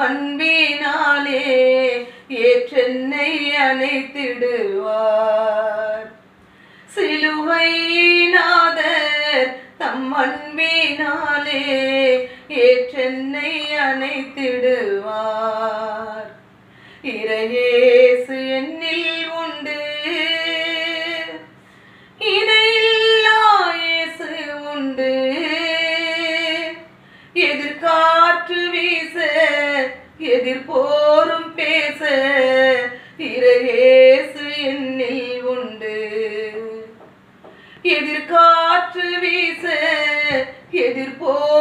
அன்பினாலே ஏற்றென்னை அணைத்திடுவார். சிலுவை நாதர் தம் அன்பினாலே ஏற்றென்னை அணைத்திடுவார். இறையேசு என்னில் உண்டு, இணையில்லா இயேசு உண்டு. எதிர்காற்று வீச எதிர்போரும் பேச இறையேசு என்னில் உண்டு. எதிர்காற்று வீச எதிர்போரும்